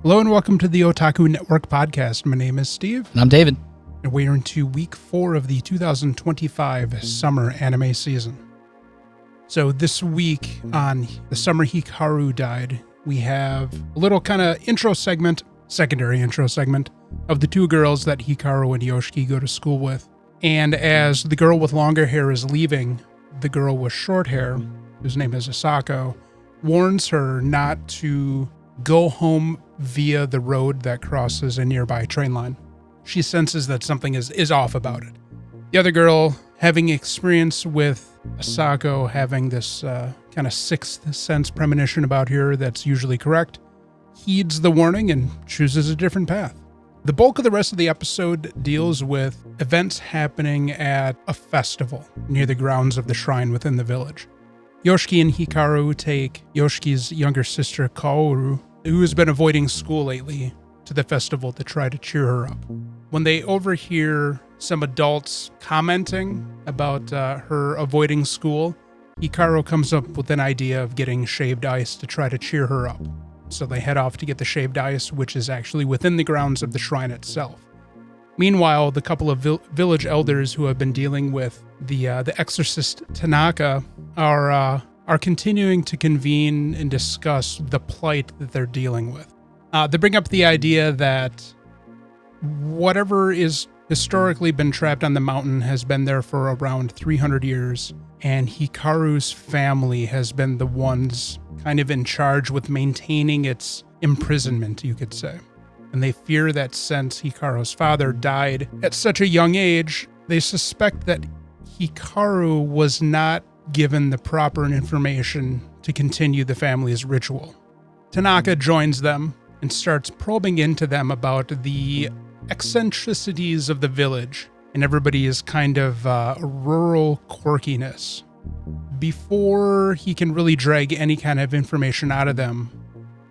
Hello and welcome to the Otaku Network podcast. My name is Steve. And I'm David. And we're into week 4 of the 2025 summer anime season. So this week on the Summer Hikaru Died, we have a little kind of secondary intro segment of the two girls that Hikaru and Yoshiki go to school with. And as the girl with longer hair is leaving, the girl with short hair, whose name is Asako, warns her not to go home via the road that crosses a nearby train line. She senses that something is off about it. The other girl, having experience with Asako having this kind of sixth sense premonition about her that's usually correct, heeds the warning and chooses a different path. The bulk of the rest of the episode deals with events happening at a festival near the grounds of the shrine within the village. Yoshiki and Hikaru take Yoshiki's younger sister Kaoru, who has been avoiding school lately, to the festival to try to cheer her up. When they overhear some adults commenting about her avoiding school, Hikaru comes up with an idea of getting shaved ice to try to cheer her up. So they head off to get the shaved ice, which is actually within the grounds of the shrine itself. Meanwhile, the couple of village elders who have been dealing with the exorcist Tanaka are continuing to convene and discuss the plight that they're dealing with. They bring up the idea that whatever is historically been trapped on the mountain has been there for around 300 years, and Hikaru's family has been the ones kind of in charge with maintaining its imprisonment, you could say. And they fear that since Hikaru's father died at such a young age, they suspect that Hikaru was not given the proper information to continue the family's ritual. Tanaka joins them and starts probing into them about the eccentricities of the village and everybody's kind of rural quirkiness. Before he can really drag any kind of information out of them,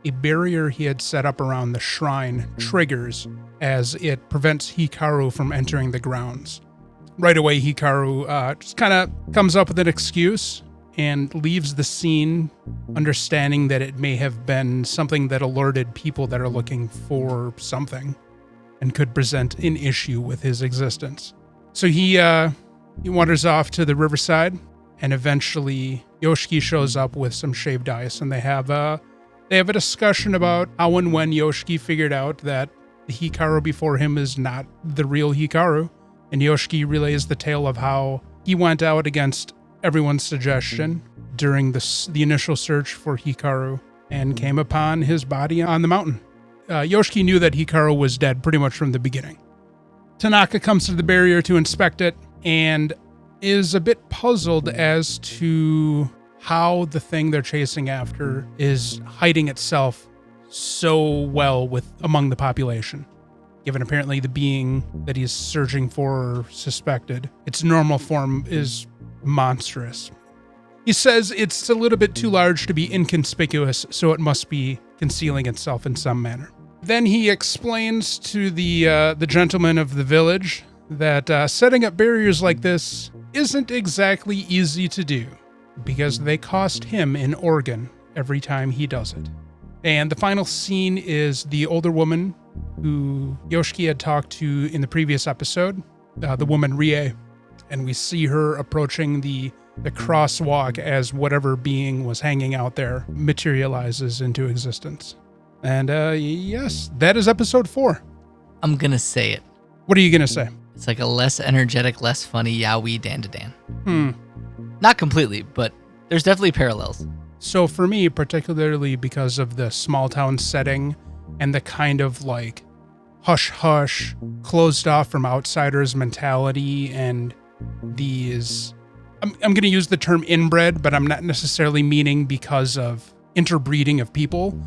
a barrier he had set up around the shrine triggers as it prevents Hikaru from entering the grounds. Right away, Hikaru just kind of comes up with an excuse and leaves the scene, understanding that it may have been something that alerted people that are looking for something and could present an issue with his existence. So he wanders off to the riverside, and eventually Yoshiki shows up with some shaved ice, and they have a discussion about how and when Yoshiki figured out that the Hikaru before him is not the real Hikaru, and Yoshiki relays the tale of how he went out against everyone's suggestion during the initial search for Hikaru and came upon his body on the mountain. Yoshiki knew that Hikaru was dead pretty much from the beginning. Tanaka comes to the barrier to inspect it and is a bit puzzled as to how the thing they're chasing after is hiding itself so well among the population, given apparently the being that he's searching for or suspected, its normal form is monstrous. He says it's a little bit too large to be inconspicuous, so it must be concealing itself in some manner. Then he explains to the gentleman of the village that setting up barriers like this isn't exactly easy to do, because they cost him an organ every time he does it. And the final scene is the older woman who Yoshiki had talked to in the previous episode, the woman Rie, and we see her approaching the crosswalk as whatever being was hanging out there materializes into existence. And yes, that is episode 4. I'm gonna say it. What are you gonna say? It's like a less energetic, less funny Yaoi Dan. Not completely, but there's definitely parallels. So for me, particularly because of the small town setting and the kind of like hush-hush, closed off from outsiders mentality, and these, I'm going to use the term inbred, but I'm not necessarily meaning because of interbreeding of people,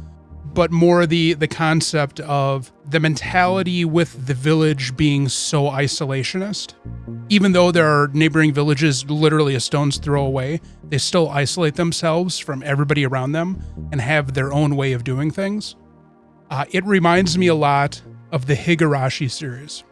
but more the concept of the mentality with the village being so isolationist. Even though there are neighboring villages literally a stone's throw away, they still isolate themselves from everybody around them and have their own way of doing things. It reminds me a lot of the Higurashi series.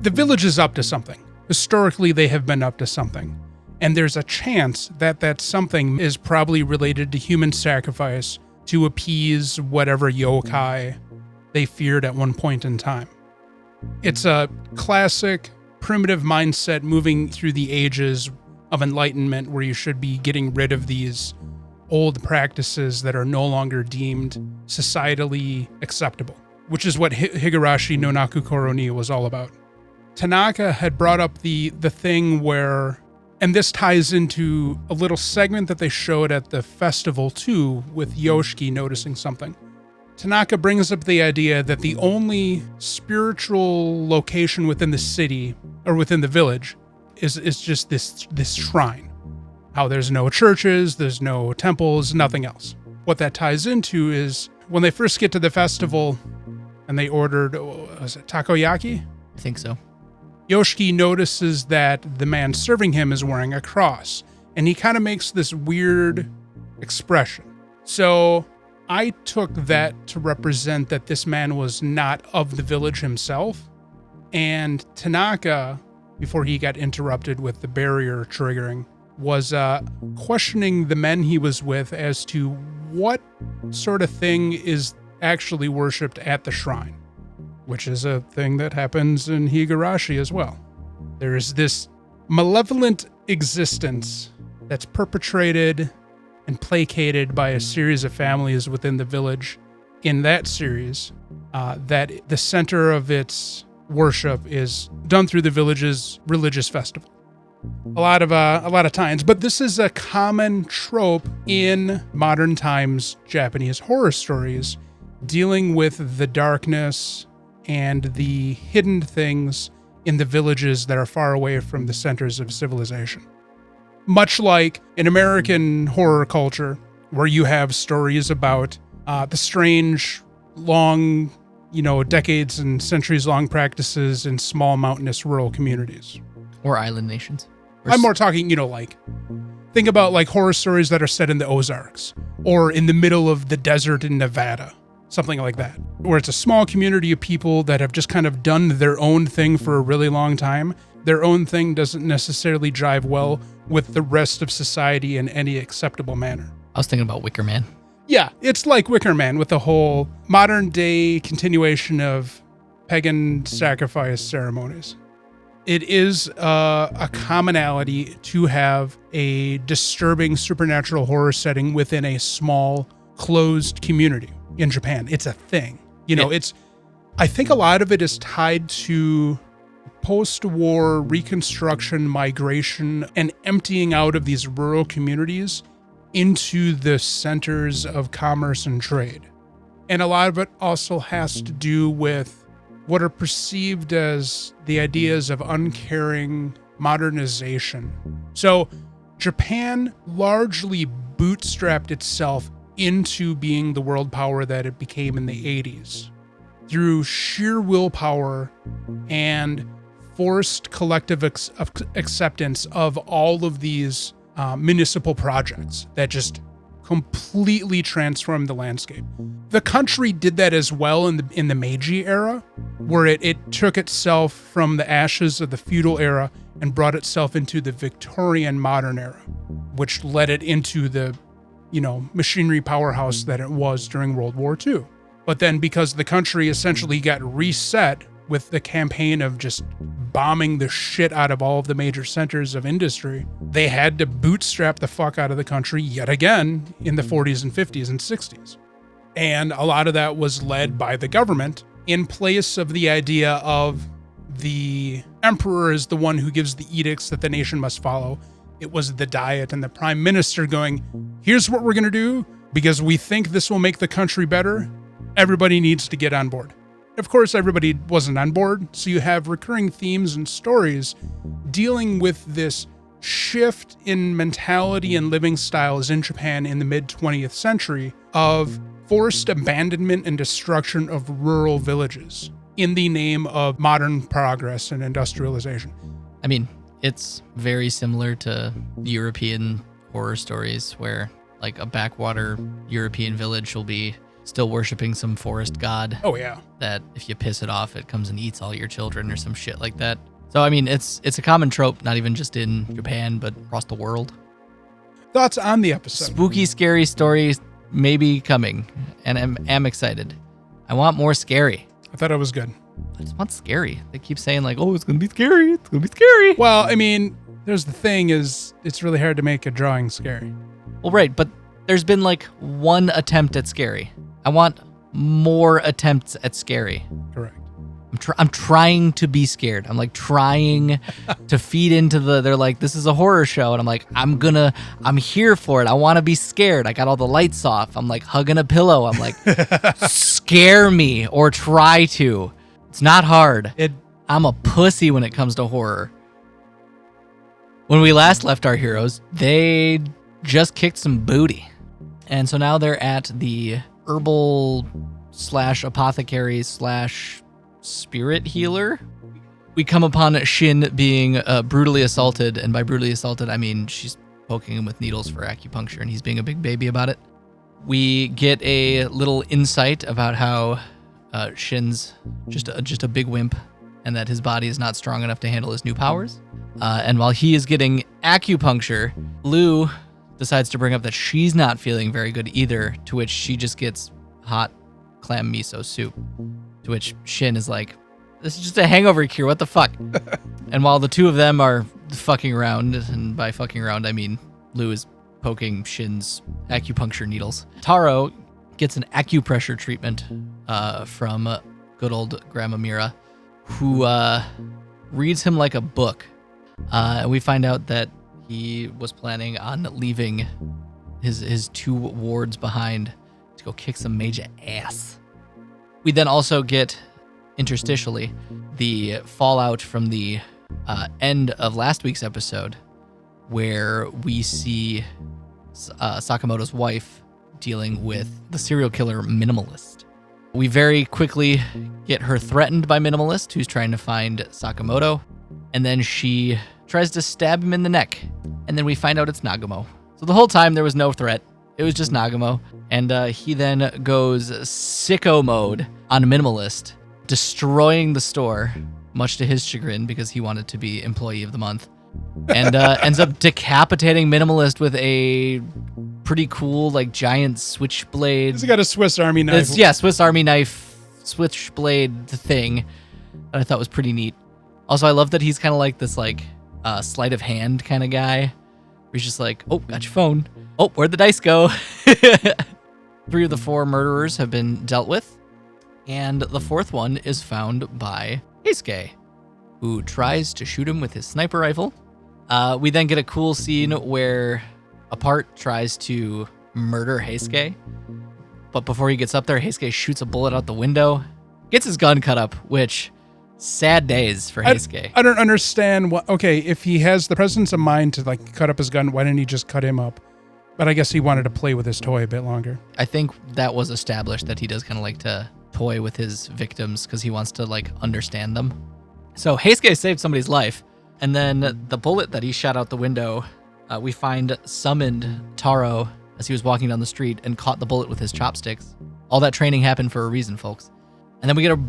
The village is up to something. Historically, they have been up to something. And there's a chance that that something is probably related to human sacrifice to appease whatever yokai they feared at one point in time. It's a classic primitive mindset moving through the ages of enlightenment where you should be getting rid of these old practices that are no longer deemed societally acceptable, which is what Higurashi no Nakukoro ni was all about. Tanaka had brought up the thing where, and this ties into a little segment that they showed at the festival too, with Yoshiki noticing something. Tanaka brings up the idea that the only spiritual location within the city, or within the village, is just this shrine. How there's no churches, there's no temples, nothing else. What that ties into is when they first get to the festival and they ordered, was it takoyaki? I think so. Yoshiki notices that the man serving him is wearing a cross, and he kind of makes this weird expression. So I took that to represent that this man was not of the village himself, and Tanaka, before he got interrupted with the barrier triggering, was questioning the men he was with as to what sort of thing is actually worshipped at the shrine, which is a thing that happens in Higurashi as well. There is this malevolent existence that's perpetrated and placated by a series of families within the village in that series, that the center of its worship is done through the village's religious festival. A lot of times, but this is a common trope in modern times Japanese horror stories, dealing with the darkness and the hidden things in the villages that are far away from the centers of civilization. Much like in American horror culture, where you have stories about the strange, long, decades and centuries-long practices in small mountainous rural communities. Or island nations. I'm more talking, think about like horror stories that are set in the Ozarks or in the middle of the desert in Nevada, something like that, where it's a small community of people that have just kind of done their own thing for a really long time. Their own thing doesn't necessarily jive well with the rest of society in any acceptable manner. I was thinking about Wicker Man. Yeah, it's like Wicker Man with the whole modern day continuation of pagan sacrifice ceremonies. It is a commonality to have a disturbing supernatural horror setting within a small, closed community in Japan. It's a thing. I think a lot of it is tied to post-war reconstruction, migration, and emptying out of these rural communities into the centers of commerce and trade. And a lot of it also has to do with what are perceived as the ideas of uncaring modernization. So Japan largely bootstrapped itself into being the world power that it became in the 80s through sheer willpower and forced collective acceptance of all of these municipal projects that just completely transformed the landscape. The country did that as well in the Meiji era, where it took itself from the ashes of the feudal era and brought itself into the Victorian modern era, which led it into the, machinery powerhouse that it was during World War II. But then because the country essentially got reset with the campaign of just bombing the shit out of all of the major centers of industry, they had to bootstrap the fuck out of the country yet again in the 40s and 50s and 60s. And a lot of that was led by the government in place of the idea of the emperor is the one who gives the edicts that the nation must follow. It was the Diet and the prime minister going, here's what we're going to do because we think this will make the country better. Everybody needs to get on board. Of course, everybody wasn't on board, so you have recurring themes and stories dealing with this shift in mentality and living styles in Japan in the mid-20th century of forced abandonment and destruction of rural villages in the name of modern progress and industrialization. I mean, it's very similar to European horror stories where, like, a backwater European village will be still worshiping some forest god. Oh, yeah. That if you piss it off, it comes and eats all your children or some shit like that. So, I mean, it's a common trope, not even just in Japan, but across the world. Thoughts on the episode? Spooky, scary stories may be coming, and I'm excited. I want more scary. I thought it was good. I just want scary. They keep saying like, oh, it's going to be scary. It's going to be scary. Well, I mean, there's the thing is it's really hard to make a drawing scary. Well, right. But there's been like one attempt at scary. I want more attempts at scary. Correct. I'm trying to be scared. I'm like trying to feed into they're like, this is a horror show. And I'm like, I'm here for it. I want to be scared. I got all the lights off. I'm like hugging a pillow. I'm like, scare me or try to. It's not hard. I'm a pussy when it comes to horror. When we last left our heroes, they just kicked some booty. And so now they're at the herbal / apothecary / spirit healer. We come upon Shin being brutally assaulted, and by brutally assaulted, I mean she's poking him with needles for acupuncture, and he's being a big baby about it. We get a little insight about how Shin's just a big wimp, and that his body is not strong enough to handle his new powers. And while he is getting acupuncture, Lou decides to bring up that she's not feeling very good either, to which she just gets hot clam miso soup. To which Shin is like, this is just a hangover cure, what the fuck? And while the two of them are fucking around, and by fucking around I mean Lou is poking Shin's acupuncture needles, Taro gets an acupressure treatment from good old Grandma Mira, who reads him like a book. And we find out that he was planning on leaving his two wards behind to go kick some major ass. We then also get, interstitially, the fallout from the end of last week's episode, where we see Sakamoto's wife dealing with the serial killer Minimalist. We very quickly get her threatened by Minimalist, who's trying to find Sakamoto, and then she tries to stab him in the neck, and then we find out it's Nagamo. So the whole time there was no threat. It was just Nagamo, and he then goes sicko mode on Minimalist, destroying the store, much to his chagrin because he wanted to be Employee of the Month, and ends up decapitating Minimalist with a pretty cool, like, giant switchblade. He's got a Swiss Army knife. Swiss Army knife switchblade thing that I thought was pretty neat. Also, I love that he's kind of like this, like, sleight of hand kind of guy. He's just like, oh, got your phone. Oh, where'd the dice go? 3 of the 4 murderers have been dealt with, and the 4th one is found by Heisuke, who tries to shoot him with his sniper rifle. We then get a cool scene where Apart tries to murder Heisuke, but before he gets up there, Heisuke shoots a bullet out the window, gets his gun cut up, which... sad days for Heisuke. I don't understand what... Okay, if he has the presence of mind to, like, cut up his gun, why didn't he just cut him up? But I guess he wanted to play with his toy a bit longer. I think that was established, that he does kind of like to toy with his victims because he wants to, like, understand them. So Heisuke saved somebody's life, and then the bullet that he shot out the window, we find summoned Taro as he was walking down the street and caught the bullet with his chopsticks. All that training happened for a reason, folks. And then we get a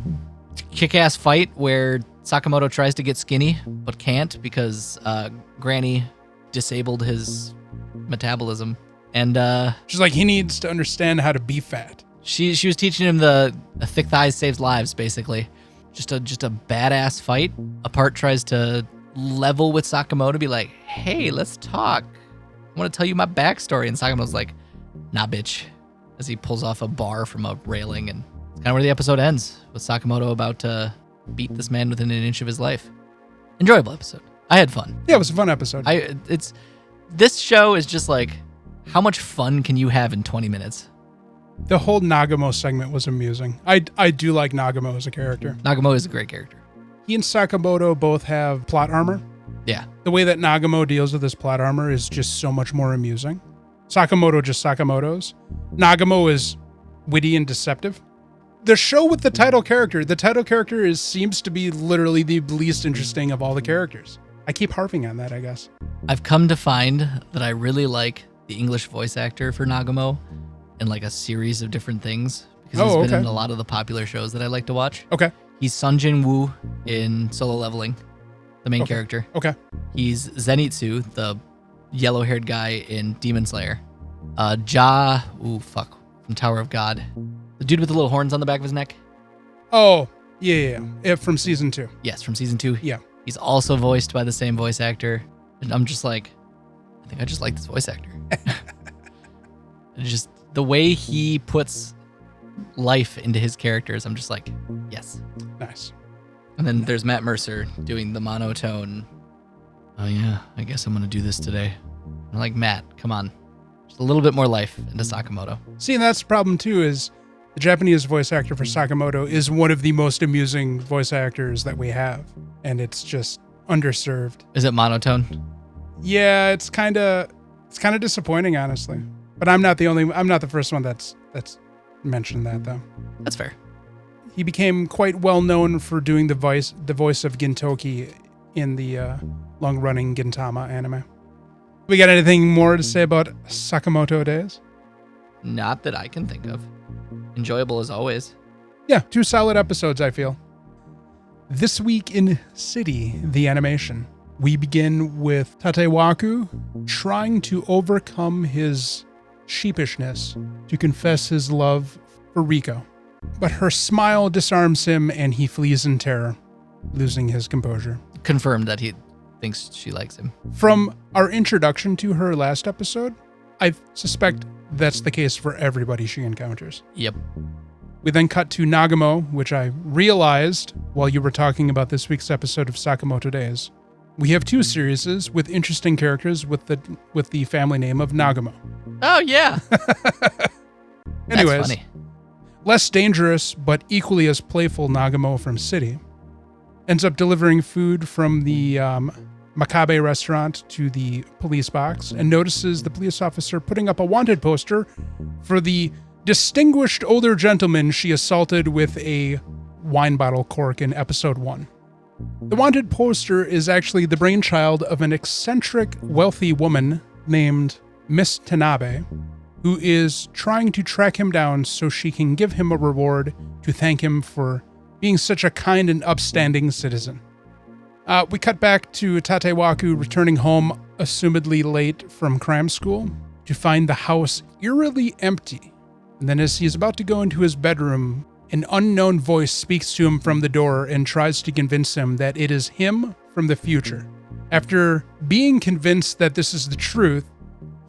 kick-ass fight where Sakamoto tries to get skinny but can't because Granny disabled his metabolism, and she's like, he needs to understand how to be fat. She was teaching him the thick thighs saves lives, basically. Just a badass fight. Apart tries to level with Sakamoto, be like, hey, let's talk. I want to tell you my backstory, and Sakamoto's like, nah, bitch, as he pulls off a bar from a railing, and it's kind of where the episode ends, with Sakamoto about to beat this man within an inch of his life. Enjoyable episode. I had fun. Yeah, it was a fun episode. This show is just like, how much fun can you have in 20 minutes? The whole Nagamo segment was amusing. I do like Nagamo as a character. Nagamo is a great character. He and Sakamoto both have plot armor. Yeah. The way that Nagamo deals with his plot armor is just so much more amusing. Sakamoto just Sakamoto's. Nagamo is witty and deceptive. The show with the title character seems to be literally the least interesting of all the characters. I keep harping on that, I guess. I've come to find that I really like the English voice actor for Nagamo in like a series of different things, because he's been in a lot of the popular shows that I like to watch. Okay. He's Sun Jin Woo in Solo Leveling, the main character. Okay. He's Zenitsu, the yellow-haired guy in Demon Slayer. From Tower of God, The dude with the little horns on the back of his neck? Oh, yeah. From season 2. Yes, from season 2. Yeah. He's also voiced by the same voice actor. And I'm just like, I think I just like this voice actor. Just the way he puts life into his characters, I'm just like, yes. Nice. And then there's Matt Mercer doing the monotone. Oh yeah, I guess I'm gonna do this today. I'm like, Matt, come on. Just a little bit more life into Sakamoto. See, and that's the problem too, is the Japanese voice actor for Sakamoto is one of the most amusing voice actors that we have. And it's just underserved. Is it monotone? Yeah, it's kind of disappointing, honestly. But I'm not the first one that's mentioned that, though. That's fair. He became quite well known for doing the voice of Gintoki in the long-running Gintama anime. We got anything more to say about Sakamoto Days? Not that I can think of. Enjoyable as always. Yeah, 2 solid episodes, I feel. This week in City, the animation. We begin with Tatewaku trying to overcome his sheepishness to confess his love for Riko. But her smile disarms him and he flees in terror, losing his composure. Confirmed that he thinks she likes him. From our introduction to her last episode, I suspect that's the case for everybody she encounters. Yep. We then cut to Nagamo, which I realized while you were talking about this week's episode of Sakamoto Days. We have 2 series with interesting characters with the family name of Nagamo. Oh, yeah. Anyways, That's funny. Less dangerous but equally as playful Nagamo from City ends up delivering food from the Makabe restaurant to the police box and notices the police officer putting up a wanted poster for the distinguished older gentleman she assaulted with a wine bottle cork in episode 1. The wanted poster is actually the brainchild of an eccentric, wealthy woman named Miss Tanabe, who is trying to track him down so she can give him a reward to thank him for being such a kind and upstanding citizen. We cut back to Tatewaku returning home, assumedly late from cram school, to find the house eerily empty. And then as he's about to go into his bedroom, an unknown voice speaks to him from the door and tries to convince him that it is him from the future. After being convinced that this is the truth,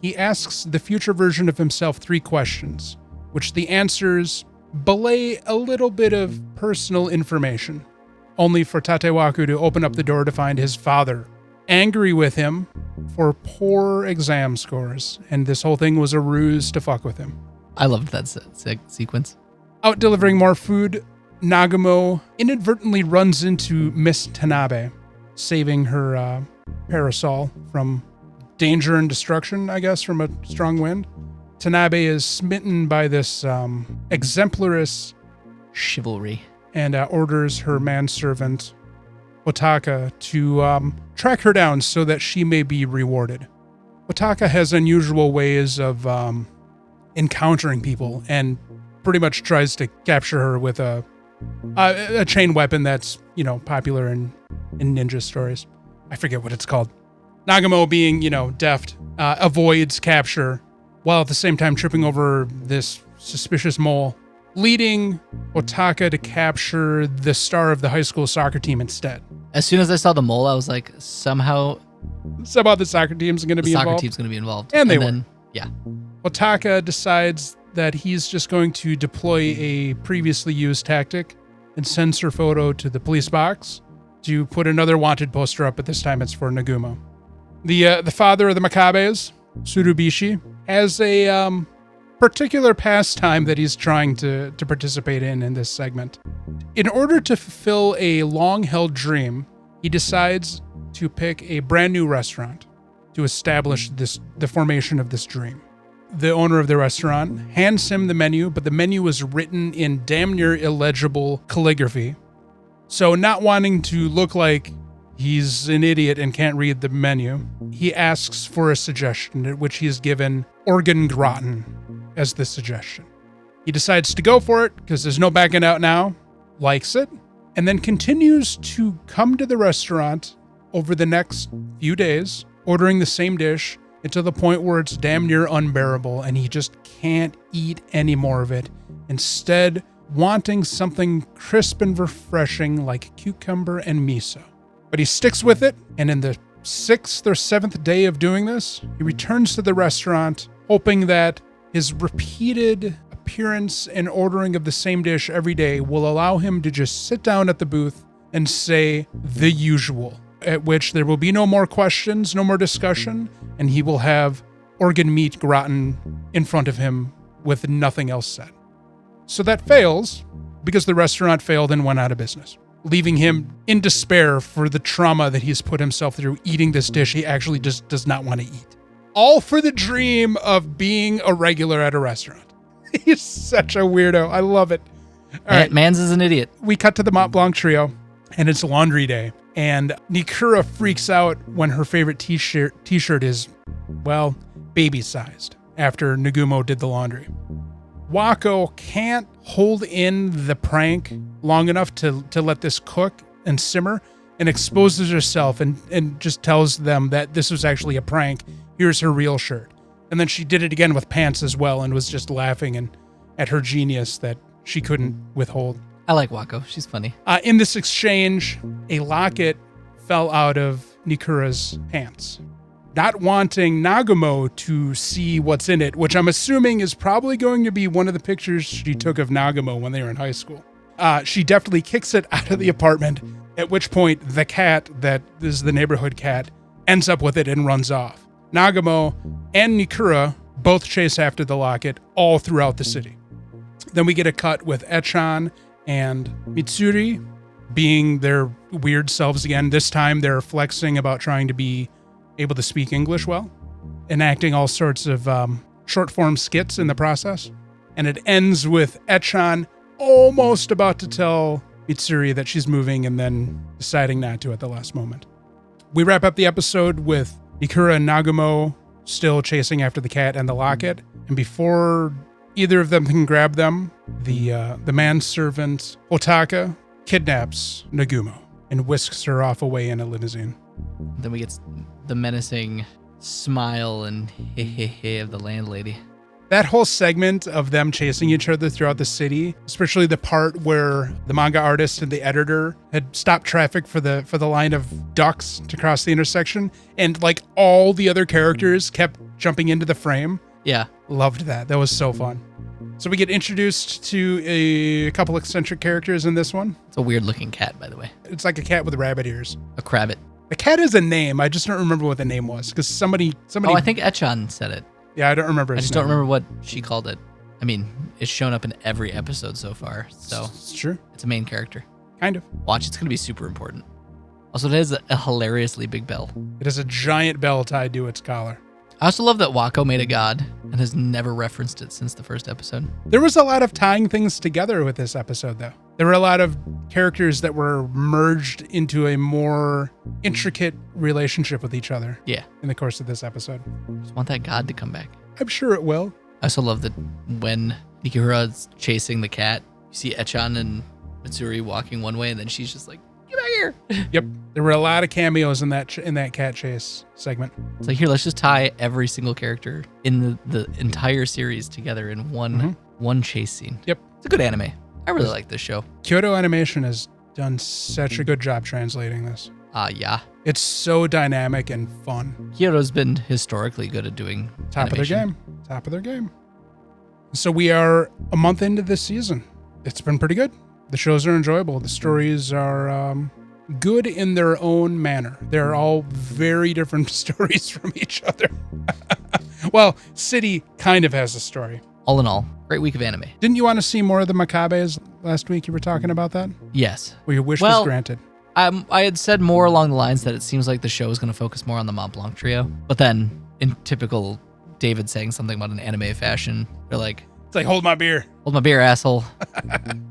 he asks the future version of himself 3 questions, which the answers belay a little bit of personal information, only for Tatewaku to open up the door to find his father, angry with him for poor exam scores, and this whole thing was a ruse to fuck with him. I loved that sequence. Out delivering more food, Nagamo inadvertently runs into Miss Tanabe, saving her parasol from danger and destruction, I guess, from a strong wind. Tanabe is smitten by this exemplarous chivalry and orders her manservant, Otaka, to track her down so that she may be rewarded. Otaka has unusual ways of encountering people and pretty much tries to capture her with a chain weapon that's, popular in ninja stories. I forget what it's called. Nagamo, being, deft, avoids capture while at the same time tripping over this suspicious mole, leading Otaka to capture the star of the high school soccer team instead. As soon as I saw the mole, I was like, somehow the soccer team's going to be involved. Soccer team's going to be involved. And they were. were. Yeah. Otaka decides that he's just going to deploy a previously used tactic and sends her photo to the police box to put another wanted poster up, but this time it's for Nagumo. The father of the Makabes, Tsurubishi, has a particular pastime that he's trying to participate in this segment. In order to fulfill a long-held dream, he decides to pick a brand new restaurant to establish the formation of this dream. The owner of the restaurant hands him the menu, but the menu is written in damn near illegible calligraphy. So not wanting to look like he's an idiot and can't read the menu, he asks for a suggestion, at which he is given organ gratin as the suggestion. He decides to go for it because there's no backing out now, likes it, and then continues to come to the restaurant over the next few days, ordering the same dish and to the point where it's damn near unbearable and he just can't eat any more of it, instead wanting something crisp and refreshing like cucumber and miso. But he sticks with it, and in the 6th or 7th day of doing this, he returns to the restaurant, hoping that his repeated appearance and ordering of the same dish every day will allow him to just sit down at the booth and say the usual, at which there will be no more questions, no more discussion, and he will have organ meat gratin in front of him with nothing else said. So that fails because the restaurant failed and went out of business, leaving him in despair for the trauma that he's put himself through eating this dish he actually just does not want to eat. All for the dream of being a regular at a restaurant. He's such a weirdo. I love it. All right. Mans is an idiot. We cut to the Mont Blanc trio, and it's laundry day. And Nikura freaks out when her favorite t-shirt is, well, baby-sized after Nagumo did the laundry. Wako can't hold in the prank long enough to let this cook and simmer, and exposes herself and just tells them that this was actually a prank. Here's her real shirt. And then she did it again with pants as well and was just laughing and at her genius that she couldn't withhold. I like Wako. She's funny. In this exchange, a locket fell out of Nikura's pants. Not wanting Nagumo to see what's in it, which I'm assuming is probably going to be one of the pictures she took of Nagumo when they were in high school. She definitely kicks it out of the apartment, at which point the cat, that is the neighborhood cat, ends up with it and runs off. Nagumo and Nikura both chase after the locket all throughout the city. Then we get a cut with Echan and Mitsuri being their weird selves again. This time they're flexing about trying to be able to speak English well, enacting all sorts of short form skits in the process. And it ends with Echan almost about to tell Mitsuri that she's moving and then deciding not to at the last moment. We wrap up the episode with Nikura and Nagumo still chasing after the cat and the locket. And before either of them can grab them, the manservant Otaka kidnaps Nagumo and whisks her off away in a limousine. Then we get the menacing smile and hey of the landlady. That whole segment of them chasing each other throughout the city, especially the part where the manga artist and the editor had stopped traffic for the line of ducks to cross the intersection, and like all the other characters kept jumping into the frame. Yeah. Loved that. That was so fun. So we get introduced to a couple eccentric characters in this one. It's a weird looking cat, by the way. It's like a cat with rabbit ears. A crabbit. The cat has a name. I just don't remember what the name was because somebody. Oh, I think Echan said it. Yeah, I don't remember. I just don't remember what she called it. I mean, it's shown up in every episode so far, so it's true. It's a main character. Kind of. Watch, it's going to be super important. Also, it has a hilariously big bell. It has a giant bell tied to its collar. I also love that Wako made a god and has never referenced it since the first episode. There was a lot of tying things together with this episode, though. There were a lot of characters that were merged into a more intricate relationship with each other. Yeah. In the course of this episode. Just want that god to come back. I'm sure it will. I also love that when Nikura's chasing the cat, you see Echan and Mitsuri walking one way, and then she's just like, "Get back here!" Yep, there were a lot of cameos in that cat chase segment. It's like, here, let's just tie every single character in the entire series together in one chase scene. Yep, it's a good anime. I really like this show. Kyoto Animation has done such a good job translating this. Yeah. It's so dynamic and fun. Kyoto's been historically good at doing Top animation. of their game. So we are a month into this season. It's been pretty good. The shows are enjoyable. The stories are good in their own manner. They're all very different stories from each other. Well, City kind of has a story. All in all, great week of anime. Didn't you want to see more of the Makabes last week? You were talking about that? Yes. Well, your wish was granted. I had said more along the lines that it seems like the show is going to focus more on the Mont Blanc trio. But then, in typical David saying something about an anime fashion, they're like, it's like, hold my beer. Hold my beer, asshole.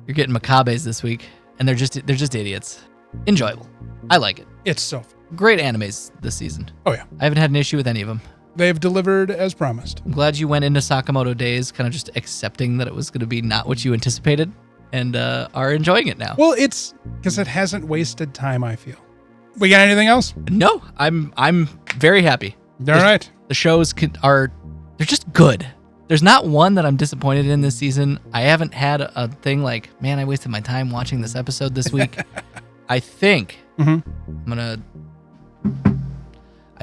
You're getting Makabes this week. And they're just idiots. Enjoyable. I like it. It's so fun. Great animes this season. Oh, yeah. I haven't had an issue with any of them. They've delivered as promised. I'm glad you went into Sakamoto Days kind of just accepting that it was going to be not what you anticipated and are enjoying it now. Well, it's because it hasn't wasted time, I feel. We got anything else? No, I'm very happy. All right. The The shows they're just good. There's not one that I'm disappointed in this season. I haven't had a thing like, man, I wasted my time watching this episode this week. I think I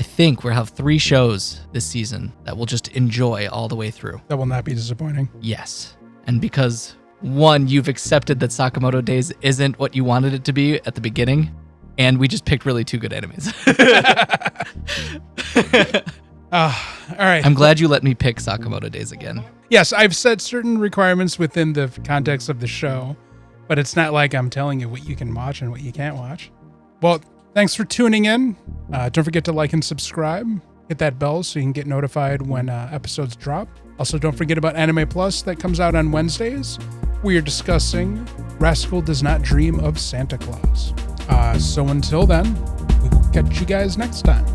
think we'll have 3 shows this season that we'll just enjoy all the way through. That will not be disappointing. Yes. And because, one, you've accepted that Sakamoto Days isn't what you wanted it to be at the beginning, and we just picked really 2 good animes. All right. I'm glad you let me pick Sakamoto Days again. Yes, I've set certain requirements within the context of the show, but it's not like I'm telling you what you can watch and what you can't watch. Well, thanks for tuning in. Don't forget to like and subscribe. Hit that bell so you can get notified when episodes drop. Also, don't forget about Anime Plus that comes out on Wednesdays. We are discussing Rascal Does Not Dream of Santa Claus. So until then, we will catch you guys next time.